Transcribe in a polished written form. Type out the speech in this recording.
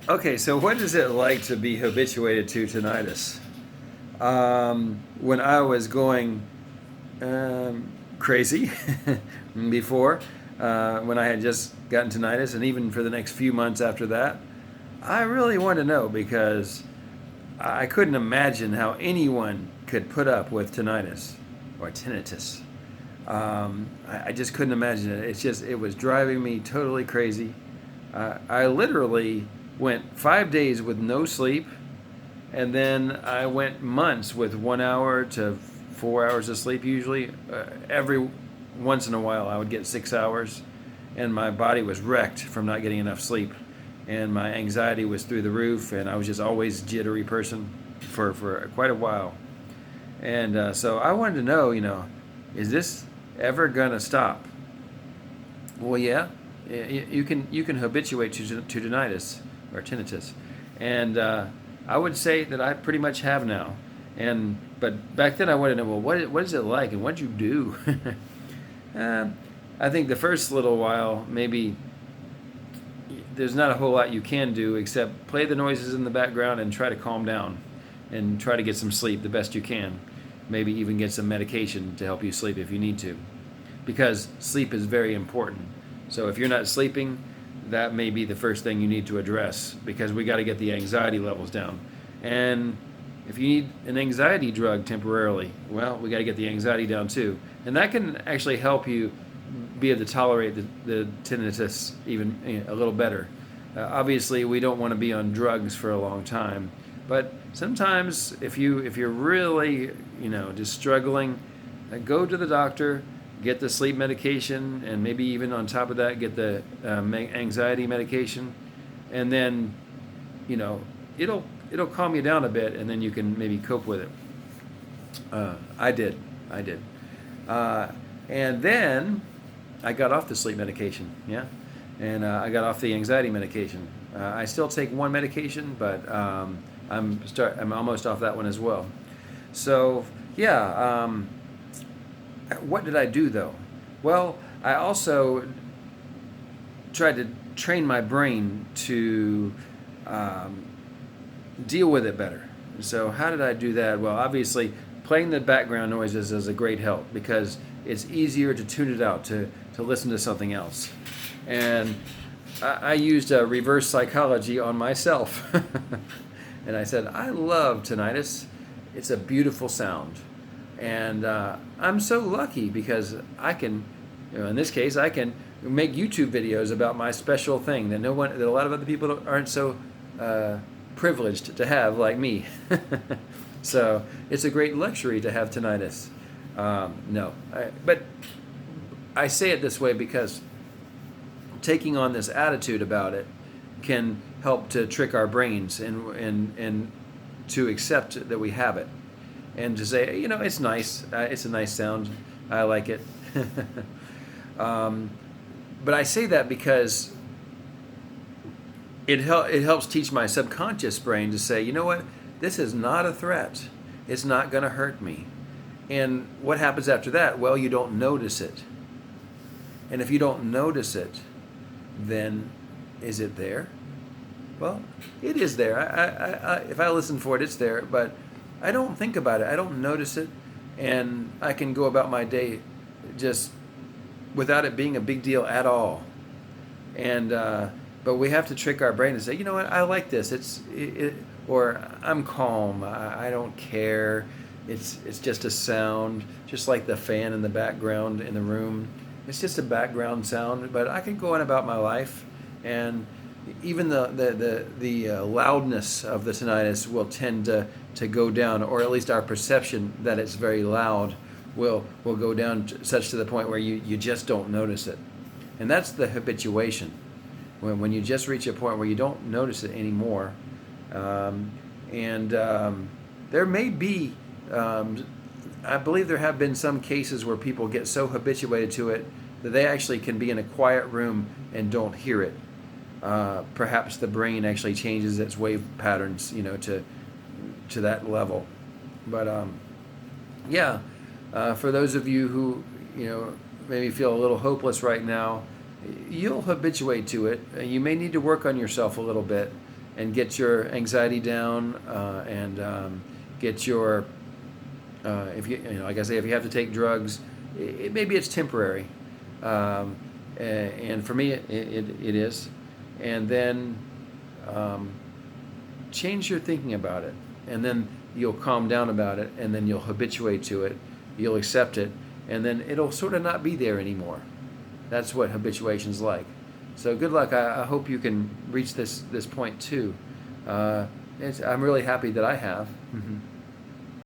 Okay, so what is it like to be habituated to tinnitus? When I was going crazy before, when I had just gotten tinnitus, and even for the next few months after that, I really wanted to know because I couldn't imagine how anyone could put up with tinnitus or tinnitus. I just couldn't imagine it. It was driving me totally crazy. I literally went 5 days with no sleep, and then I went months with 1 hour to 4 hours of sleep usually. Every once in a while, I would get 6 hours, and my body was wrecked from not getting enough sleep. And my anxiety was through the roof, and I was just always jittery person for quite a while. And so I wanted to know, is this ever gonna stop? Well, yeah, you can habituate to tinnitus or tinnitus, and I would say that I pretty much have now. And but back then I wanted to know, well, what is it like, and what'd you do? uh, I think the first little while maybe there's not a whole lot you can do except play the noises in the background and try to calm down, and try to get some sleep the best you can. Maybe even get some medication to help you sleep if you need to, because sleep is very important. So if you're not sleeping, that may be the first thing you need to address, because we got to get the anxiety levels down. And if you need an anxiety drug temporarily, well, we got to get the anxiety down too. And that can actually help you be able to tolerate the tinnitus even a little better. Obviously, we don't want to be on drugs for a long time, but sometimes if you're really just struggling, go to the doctor, get the sleep medication, and maybe even on top of that, get the anxiety medication, and then you know it'll calm you down a bit, and then you can maybe cope with it. I did, and then I got off the sleep medication, yeah, and I got off the anxiety medication. I still take one medication, but I'm almost off that one as well. So yeah, what did I do though? Well, I also tried to train my brain to um, deal with it better. So how did I do that? Well, obviously playing the background noises is a great help, because it's easier to tune it out, to listen to something else. And I used reverse psychology on myself. And I said, I love tinnitus. It's a beautiful sound. And I'm so lucky because I can, in this case, I can make YouTube videos about my special thing that that a lot of other people aren't so privileged to have like me. So it's a great luxury to have tinnitus. No, but I say it this way because taking on this attitude about it can help to trick our brains and to accept that we have it, and to say, it's nice, it's a nice sound, I like it. But I say that because it helps teach my subconscious brain to say, you know what, this is not a threat. It's not going to hurt me. And what happens after that? Well, you don't notice it. And if you don't notice it, then is it there? Well, it is there. If I listen for it, it's there. But I don't think about it. I don't notice it. And I can go about my day just without it being a big deal at all. And but we have to trick our brain and say, you know what, I like this. Or I'm calm. I don't care. It's just a sound, just like the fan in the background in the room. It's just a background sound, but I can go on about my life, and even the loudness of the tinnitus will tend to go down, or at least our perception that it's very loud will go down such to the point where you just don't notice it. And that's the habituation, when you just reach a point where you don't notice it anymore. There may be, I believe there have been some cases where people get so habituated to it that they actually can be in a quiet room and don't hear it. Perhaps the brain actually changes its wave patterns, to that level. But yeah, for those of you who maybe feel a little hopeless right now, you'll habituate to it. You may need to work on yourself a little bit, and get your anxiety down, and get your if like I say, if you have to take drugs, maybe it's temporary, and for me it is, and then change your thinking about it, and then you'll calm down about it, and then you'll habituate to it, you'll accept it, and then it'll sort of not be there anymore. That's what habituation's like. So good luck. I hope you can reach this point too. I'm really happy that I have.